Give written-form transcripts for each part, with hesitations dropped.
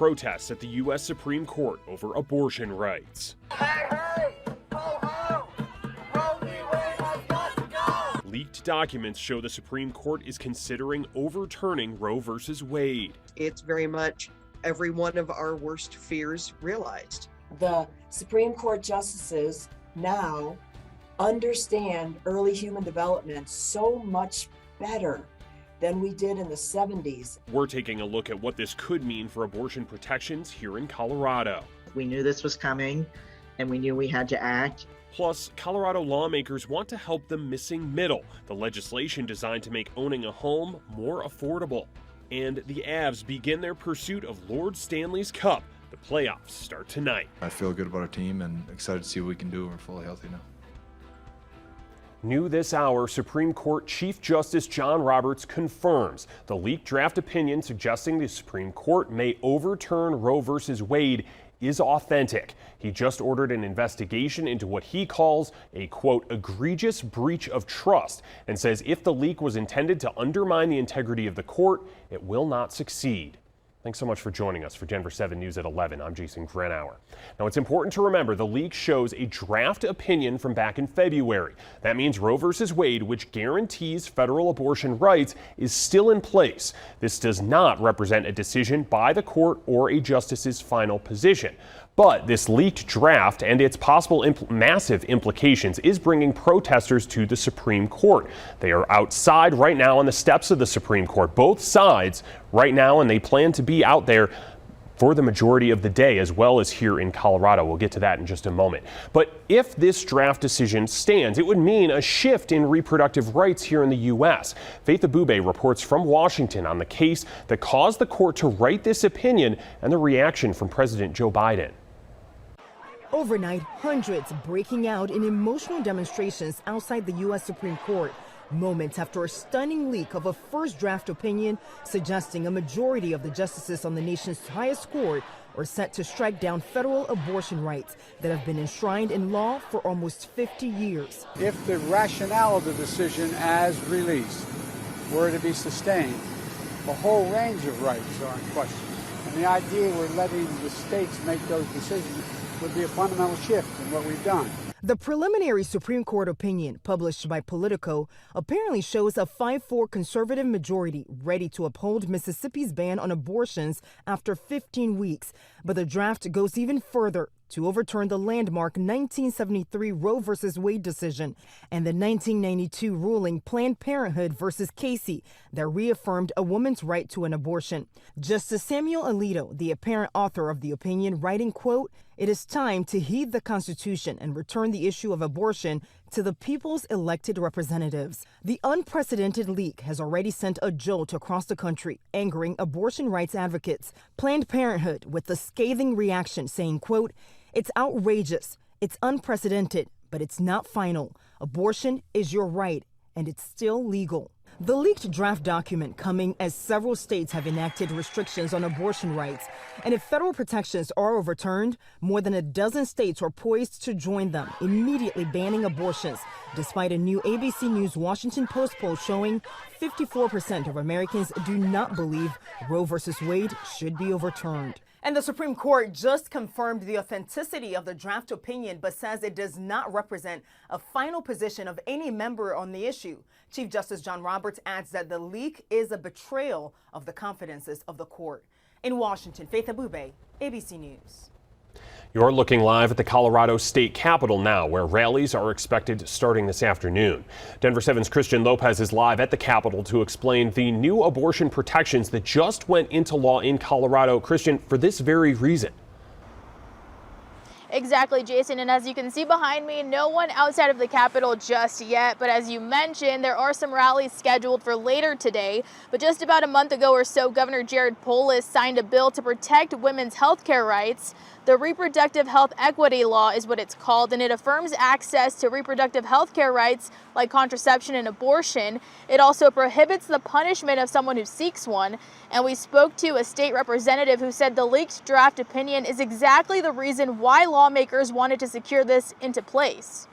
protests at the U.S. Supreme Court over abortion rights. Hey, hey, ho, ho, Roe v. Wade has got to go. Leaked documents show the Supreme Court is considering overturning Roe v. Wade. It's very much every one of our worst fears realized. The Supreme Court justices now understand early human development so much better than we did in the 70s. We're taking a look at what this could mean for abortion protections here in Colorado. We knew this was coming, and we knew we had to act. Plus, Colorado lawmakers want to help the missing middle, the legislation designed to make owning a home more affordable. And the Avs begin their pursuit of Lord Stanley's Cup. The playoffs start tonight. I feel good about our team and excited to see what we can do. We're fully healthy now. New this hour, Supreme Court Chief Justice John Roberts confirms the leaked draft opinion suggesting the Supreme Court may overturn Roe v. Wade is authentic. He just ordered an investigation into what he calls a, quote, egregious breach of trust, and says if the leak was intended to undermine the integrity of the court, it will not succeed. Thanks so much for joining us for Denver 7 News at 11. I'm Jason Grenauer. Now, it's important to remember the leak shows a draft opinion from back in February. That means Roe v. Wade, which guarantees federal abortion rights, is still in place. This does not represent a decision by the court or a justice's final position. But this leaked draft and its possible massive implications is bringing protesters to the Supreme Court. They are outside right now on the steps of the Supreme Court, both sides right now, and they plan to be out there for the majority of the day, as well as here in Colorado. We'll get to that in just a moment. But if this draft decision stands, it would mean a shift in reproductive rights here in the U.S. Faith Abube reports from Washington on the case that caused the court to write this opinion and the reaction from President Joe Biden. Overnight, hundreds breaking out in emotional demonstrations outside the U.S. Supreme Court, moments after a stunning leak of a first draft opinion suggesting a majority of the justices on the nation's highest court are set to strike down federal abortion rights that have been enshrined in law for almost 50 years. If the rationale of the decision as released were to be sustained, a whole range of rights are in question. And the idea we're letting the states make those decisions would be a fundamental shift in what we've done. The preliminary Supreme Court opinion published by Politico apparently shows a 5-4 conservative majority ready to uphold Mississippi's ban on abortions after 15 weeks. But the draft goes even further to overturn the landmark 1973 Roe v. Wade decision and the 1992 ruling Planned Parenthood v. Casey that reaffirmed a woman's right to an abortion. Justice Samuel Alito, the apparent author of the opinion, writing, quote, "It is time to heed the Constitution and return the issue of abortion to the people's elected representatives." The unprecedented leak has already sent a jolt across the country, angering abortion rights advocates. Planned Parenthood with a scathing reaction saying, quote, "It's outrageous, it's unprecedented, but it's not final. Abortion is your right, and it's still legal." The leaked draft document coming as several states have enacted restrictions on abortion rights. And if federal protections are overturned, more than a dozen states are poised to join them, immediately banning abortions, despite a new ABC News Washington Post poll showing 54% of Americans do not believe Roe v. Wade should be overturned. And the Supreme Court just confirmed the authenticity of the draft opinion, but says it does not represent a final position of any member on the issue. Chief Justice John Roberts adds that the leak is a betrayal of the confidences of the court. In Washington, Faith Abube, ABC News. You're looking live at the Colorado State Capitol now, where rallies are expected starting this afternoon. Denver 7's KRISTIAN Lopez is live at the Capitol to explain the new abortion protections that just went into law in Colorado. KRISTIAN, for this very reason. Exactly, Jason. And as you can see behind me, no one outside of the Capitol just yet. But as you mentioned, there are some rallies scheduled for later today. But just about a month ago or so, Governor Jared Polis signed a bill to protect women's health care rights. The Reproductive Health Equity Law is what it's called, and it affirms access to reproductive health care rights like contraception and abortion. It also prohibits the punishment of someone who seeks one. And we spoke to a state representative who said the leaked draft opinion is exactly the reason why lawmakers wanted to secure this into place.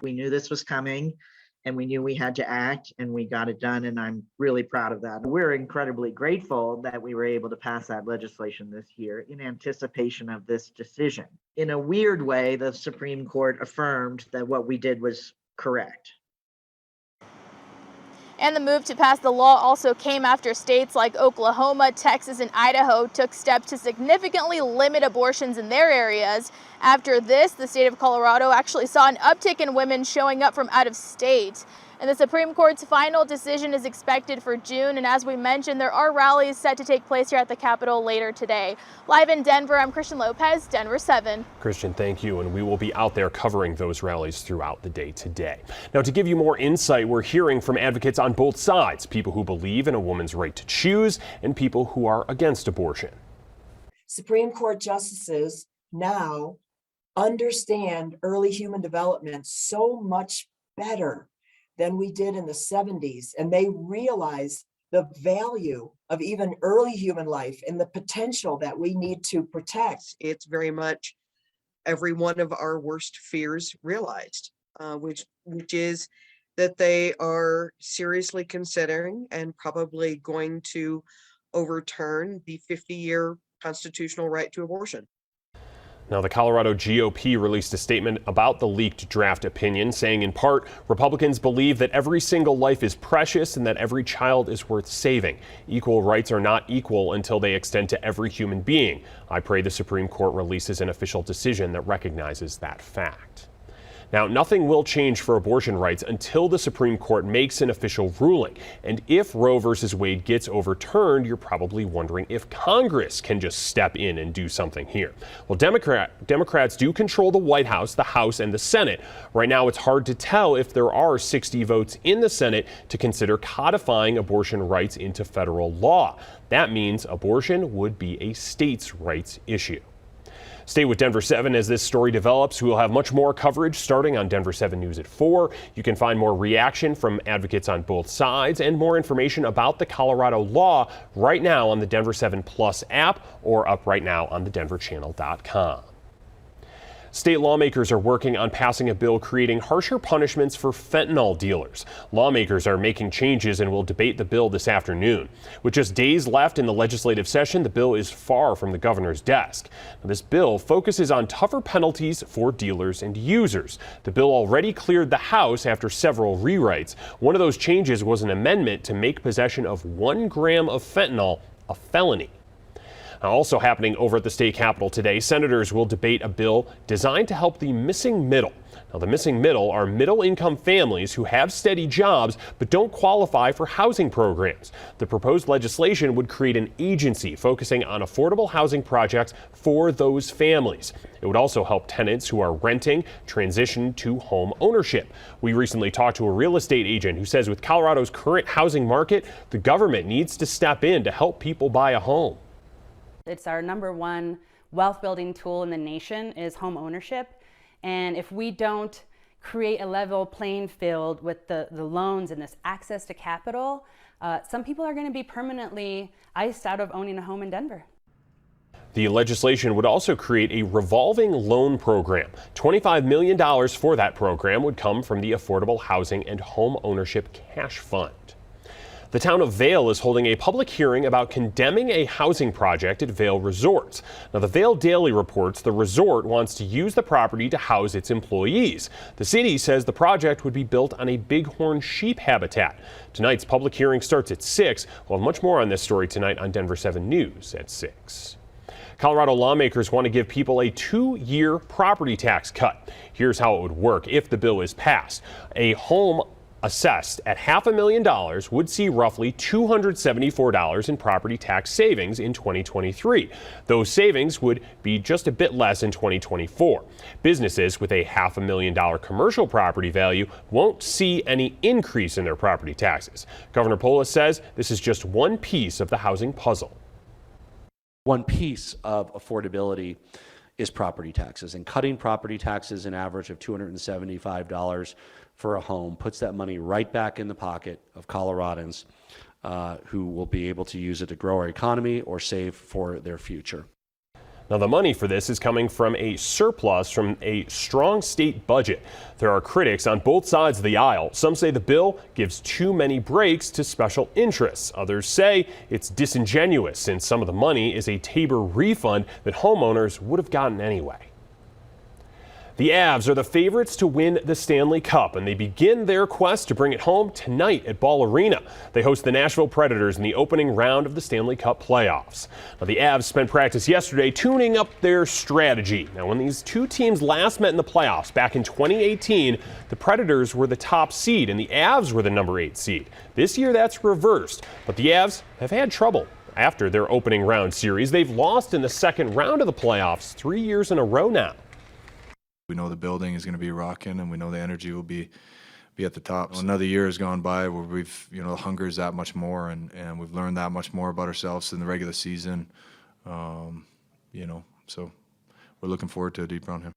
We knew this was coming, and we knew we had to act, and we got it done, and I'm really proud of that. We're incredibly grateful that we were able to pass that legislation this year in anticipation of this decision. In a weird way, the Supreme Court affirmed that what we did was correct. And the move to pass the law also came after states like Oklahoma, Texas, and Idaho took steps to significantly limit abortions in their areas. After this, the state of Colorado actually saw an uptick in women showing up from out of state. And the Supreme Court's final decision is expected for June. And as we mentioned, there are rallies set to take place here at the Capitol later today. Live in Denver, I'm KRISTIAN Lopez, Denver 7. Christian, thank you. And we will be out there covering those rallies throughout the day today. Now, to give you more insight, we're hearing from advocates on both sides, people who believe in a woman's right to choose and people who are against abortion. Supreme Court justices now understand early human development so much better than we did in the 70s. And they realize the value of even early human life and the potential that we need to protect. It's very much every one of our worst fears realized, which is that they are seriously considering and probably going to overturn the 50-year constitutional right to abortion. Now, the Colorado GOP released a statement about the leaked draft opinion, saying in part, Republicans believe that every single life is precious and that every child is worth saving. Equal rights are not equal until they extend to every human being. I pray the Supreme Court releases an official decision that recognizes that fact. Now, nothing will change for abortion rights until the Supreme Court makes an official ruling. And if Roe versus Wade gets overturned, you're probably wondering if Congress can just step in and do something here. Well, Democrats do control the White House, the House, and the Senate. Right now, it's hard to tell if there are 60 votes in the Senate to consider codifying abortion rights into federal law. That means abortion would be a states' rights issue. Stay with Denver 7 as this story develops. We will have much more coverage starting on Denver 7 News at 4. You can find more reaction from advocates on both sides and more information about the Colorado law right now on the Denver 7 Plus app or up right now on thedenverchannel.com. State lawmakers are working on passing a bill creating harsher punishments for fentanyl dealers. Lawmakers are making changes and will debate the bill this afternoon. With just days left in the legislative session, the bill is far from the governor's desk. Now, this bill focuses on tougher penalties for dealers and users. The bill already cleared the House after several rewrites. One of those changes was an amendment to make possession of 1 gram of fentanyl a felony. Also happening over at the state capitol today, senators will debate a bill designed to help the missing middle. Now, the missing middle are middle-income families who have steady jobs but don't qualify for housing programs. The proposed legislation would create an agency focusing on affordable housing projects for those families. It would also help tenants who are renting transition to home ownership. We recently talked to a real estate agent who says with Colorado's current housing market, the government needs to step in to help people buy a home. It's our #1 wealth building tool in the nation is home ownership. And if we don't create a level playing field with the loans and this access to capital, some people are going to be permanently iced out of owning a home in Denver. The legislation would also create a revolving loan program. $25 million for that program would come from the Affordable Housing and Home Ownership Cash Fund. The town of Vail is holding a public hearing about condemning a housing project at Vail Resorts. Now, the Vail Daily reports the resort wants to use the property to house its employees. The city says the project would be built on a bighorn sheep habitat. Tonight's public hearing starts at 6. We'll have much more on this story tonight on Denver 7 News at 6. Colorado lawmakers want to give people a 2-year property tax cut. Here's how it would work if the bill is passed. A home assessed at $500,000 would see roughly $274 in property tax savings in 2023. Those savings would be just a bit less in 2024. Businesses with a $500,000 commercial property value won't see any increase in their property taxes. Governor Polis says this is just one piece of the housing puzzle. One piece of affordability is property taxes, and cutting property taxes an average of $275 for a home puts that money right back in the pocket of Coloradans who will be able to use it to grow our economy or save for their future. Now, the money for this is coming from a surplus from a strong state budget. There are critics on both sides of the aisle. Some say the bill gives too many breaks to special interests. Others say it's disingenuous since some of the money is a Tabor refund that homeowners would have gotten anyway. The Avs are the favorites to win the Stanley Cup, and they begin their quest to bring it home tonight at Ball Arena. They host the Nashville Predators in the opening round of the Stanley Cup playoffs. Now, the Avs spent practice yesterday tuning up their strategy. Now, when these two teams last met in the playoffs back in 2018, the Predators were the top seed and the Avs were the number 8 seed. This year, that's reversed, but the Avs have had trouble. After their opening round series, they've lost in the second round of the playoffs 3 years in a row now. We know the building is going to be rocking, and we know the energy will be at the top. Another year has gone by where we've, the hunger is that much more, and we've learned that much more about ourselves in the regular season. So we're looking forward to a deep run here.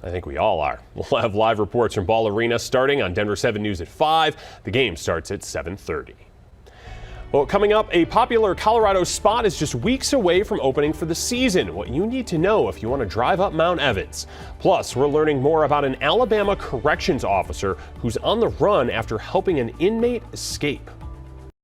I think we all are. We'll have live reports from Ball Arena starting on Denver 7 News at 5. The game starts at 7:30. Well, coming up, a popular Colorado spot is just weeks away from opening for the season. What you need to know if you want to drive up Mount Evans. Plus, we're learning more about an Alabama corrections officer who's on the run after helping an inmate escape.